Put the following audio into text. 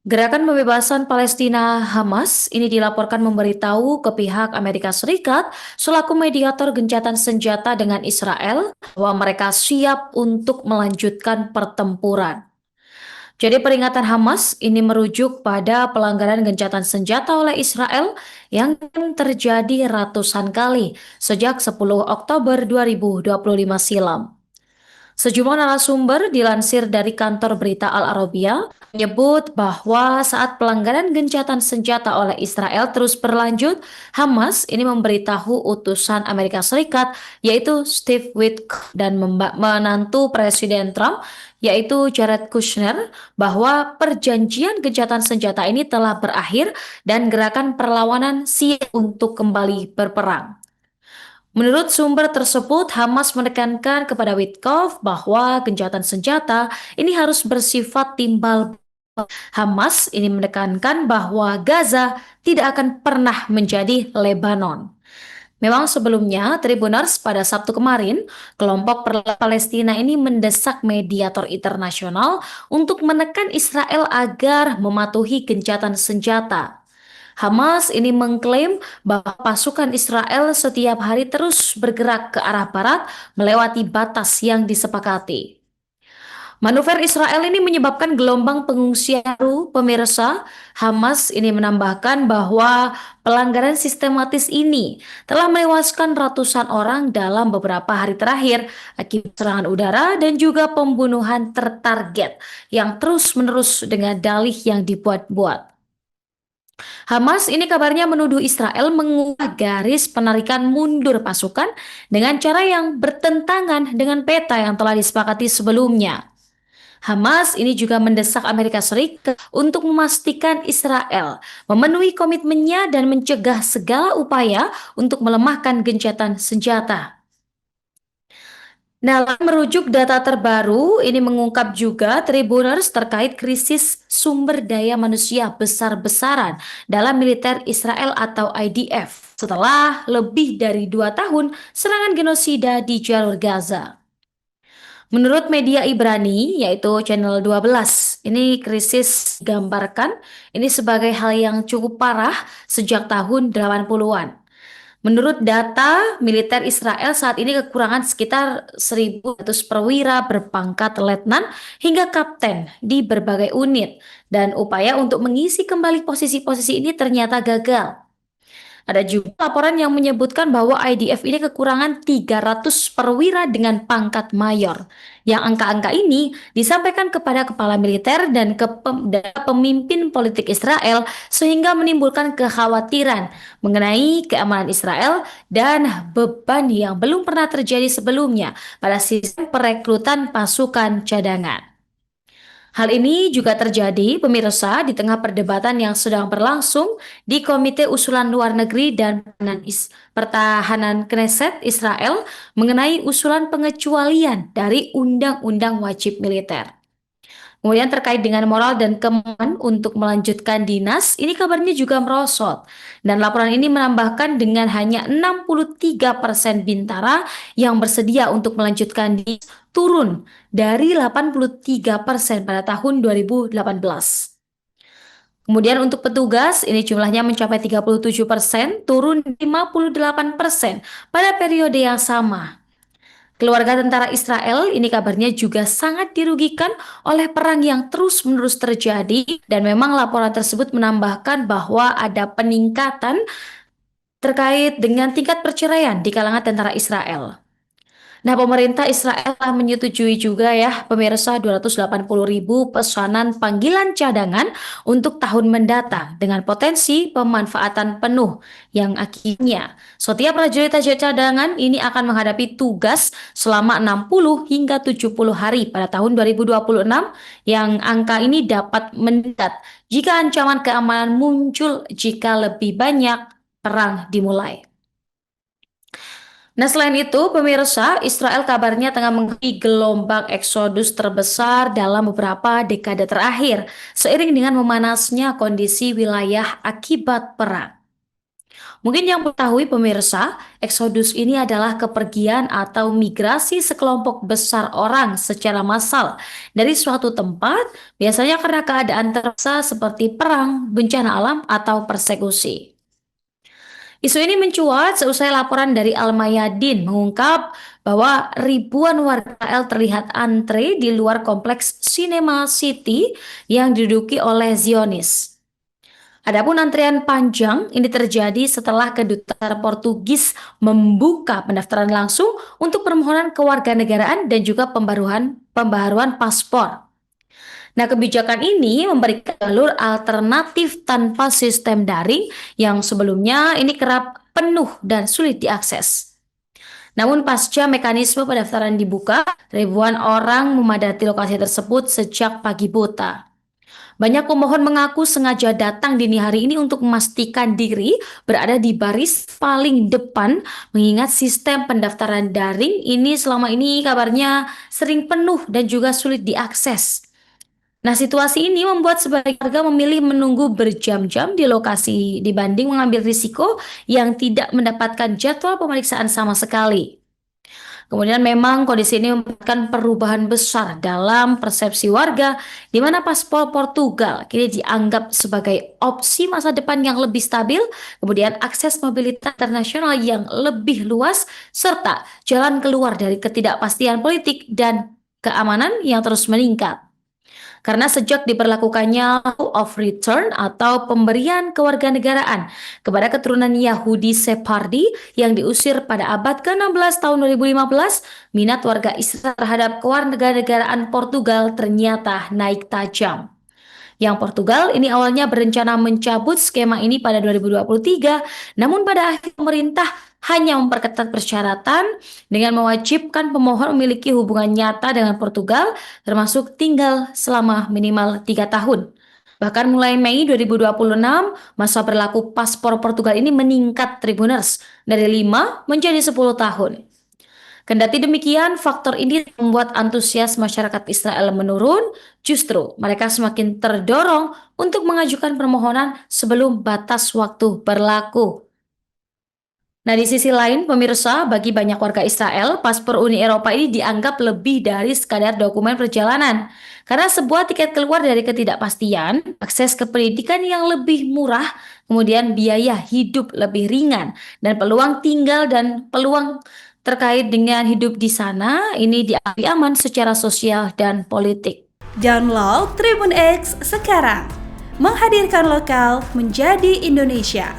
Gerakan pembebasan Palestina Hamas ini dilaporkan memberitahu ke pihak Amerika Serikat selaku mediator gencatan senjata dengan Israel bahwa mereka siap untuk melanjutkan pertempuran. Jadi peringatan Hamas ini merujuk pada pelanggaran gencatan senjata oleh Israel yang terjadi ratusan kali sejak 10 Oktober 2025 silam. Sejumlah narasumber dilansir dari kantor berita Al Arabiya menyebut bahwa saat pelanggaran gencatan senjata oleh Israel terus berlanjut, Hamas ini memberitahu utusan Amerika Serikat yaitu Steve Witkoff dan menantu Presiden Trump yaitu Jared Kushner bahwa perjanjian gencatan senjata ini telah berakhir dan gerakan perlawanan siap untuk kembali berperang. Menurut sumber tersebut, Hamas menekankan kepada Witkoff bahwa gencatan senjata ini harus bersifat timbal. Hamas ini menekankan bahwa Gaza tidak akan pernah menjadi Lebanon. Memang sebelumnya, Tribuners pada Sabtu kemarin, kelompok Palestina ini mendesak mediator internasional untuk menekan Israel agar mematuhi gencatan senjata. Hamas ini mengklaim bahwa pasukan Israel setiap hari terus bergerak ke arah barat melewati batas yang disepakati. Manuver Israel ini menyebabkan gelombang pengungsian baru, pemirsa. Hamas ini menambahkan bahwa pelanggaran sistematis ini telah menewaskan ratusan orang dalam beberapa hari terakhir akibat serangan udara dan juga pembunuhan tertarget yang terus-menerus dengan dalih yang dibuat-buat. Hamas ini kabarnya menuduh Israel mengubah garis penarikan mundur pasukan dengan cara yang bertentangan dengan peta yang telah disepakati sebelumnya. Hamas ini juga mendesak Amerika Serikat untuk memastikan Israel memenuhi komitmennya dan mencegah segala upaya untuk melemahkan gencatan senjata. Nah, merujuk data terbaru, ini mengungkap juga Tribuners terkait krisis sumber daya manusia besar-besaran dalam militer Israel atau IDF setelah lebih dari 2 tahun serangan genosida di jalur Gaza. Menurut media Ibrani, yaitu Channel 12, ini krisis digambarkan ini sebagai hal yang cukup parah sejak tahun 80-an. Menurut data militer Israel saat ini kekurangan sekitar 1.100 perwira berpangkat letnan hingga kapten di berbagai unit dan upaya untuk mengisi kembali posisi-posisi ini ternyata gagal. Ada juga laporan yang menyebutkan bahwa IDF ini kekurangan 300 perwira dengan pangkat mayor. Yang angka-angka ini disampaikan kepada kepala militer dan dan pemimpin politik Israel sehingga menimbulkan kekhawatiran mengenai keamanan Israel dan beban yang belum pernah terjadi sebelumnya pada sistem perekrutan pasukan cadangan. Hal ini juga terjadi, pemirsa, di tengah perdebatan yang sedang berlangsung di Komite Usulan Luar Negeri dan Pertahanan Knesset Israel mengenai usulan pengecualian dari Undang-Undang Wajib Militer. Kemudian terkait dengan moral dan kemampuan untuk melanjutkan dinas, ini kabarnya juga merosot. Dan laporan ini menambahkan dengan hanya 63% Bintara yang bersedia untuk melanjutkan dinas turun dari 83% pada tahun 2018. Kemudian untuk petugas, ini jumlahnya mencapai 37%, turun 58% pada periode yang sama. Keluarga tentara Israel ini kabarnya juga sangat dirugikan oleh perang yang terus-menerus terjadi dan memang laporan tersebut menambahkan bahwa ada peningkatan terkait dengan tingkat perceraian di kalangan tentara Israel. Nah, pemerintah Israel telah menyetujui juga ya, pemirsa 280.000 pesanan panggilan cadangan untuk tahun mendatang dengan potensi pemanfaatan penuh yang akhirnya setiap prajurit cadangan ini akan menghadapi tugas selama 60 hingga 70 hari pada tahun 2026 yang angka ini dapat meningkat jika ancaman keamanan muncul jika lebih banyak perang dimulai. Nah, selain itu, pemirsa, Israel kabarnya tengah menghadapi gelombang eksodus terbesar dalam beberapa dekade terakhir, seiring dengan memanasnya kondisi wilayah akibat perang. Mungkin yang ketahui pemirsa, eksodus ini adalah kepergian atau migrasi sekelompok besar orang secara massal dari suatu tempat, biasanya karena keadaan terpaksa seperti perang, bencana alam, atau persekusi. Isu ini mencuat seusai laporan dari Al-Mayadin mengungkap bahwa ribuan warga Israel terlihat antre di luar kompleks Cinema City yang diduduki oleh Zionis. Adapun antrian panjang ini terjadi setelah kedutaan Portugis membuka pendaftaran langsung untuk permohonan kewarganegaraan dan juga pembaharuan paspor. Nah, kebijakan ini memberikan jalur alternatif tanpa sistem daring yang sebelumnya ini kerap penuh dan sulit diakses. Namun pasca mekanisme pendaftaran dibuka, ribuan orang memadati lokasi tersebut sejak pagi buta. Banyak pemohon mengaku sengaja datang dini hari ini untuk memastikan diri berada di baris paling depan, mengingat sistem pendaftaran daring ini selama ini kabarnya sering penuh dan juga sulit diakses. Nah, situasi ini membuat sebagian warga memilih menunggu berjam-jam di lokasi dibanding mengambil risiko yang tidak mendapatkan jadwal pemeriksaan sama sekali. Kemudian memang kondisi ini memberikan perubahan besar dalam persepsi warga, di mana paspor Portugal kini dianggap sebagai opsi masa depan yang lebih stabil, kemudian akses mobilitas internasional yang lebih luas, serta jalan keluar dari ketidakpastian politik dan keamanan yang terus meningkat. Karena sejak diberlakukannya Law of Return atau pemberian kewarganegaraan kepada keturunan Yahudi Sephardi yang diusir pada abad ke-16 tahun 2015, minat warga Israel terhadap kewarganegaraan Portugal ternyata naik tajam. Yang Portugal ini awalnya berencana mencabut skema ini pada 2023, namun pada akhir pemerintah hanya memperketat persyaratan dengan mewajibkan pemohon memiliki hubungan nyata dengan Portugal, termasuk tinggal selama minimal 3 tahun. Bahkan mulai Mei 2026, masa berlaku paspor Portugal ini meningkat Tribuners dari 5 menjadi 10 tahun. Kendati demikian, faktor ini membuat antusias masyarakat Israel menurun, justru mereka semakin terdorong untuk mengajukan permohonan sebelum batas waktu berlaku. Nah, di sisi lain, pemirsa, bagi banyak warga Israel, paspor Uni Eropa ini dianggap lebih dari sekadar dokumen perjalanan. Karena sebuah tiket keluar dari ketidakpastian, akses ke pendidikan yang lebih murah, kemudian biaya hidup lebih ringan, dan peluang tinggal dan peluang terkait dengan hidup di sana ini diakui aman secara sosial dan politik. Download Tribun X sekarang, menghadirkan lokal menjadi Indonesia.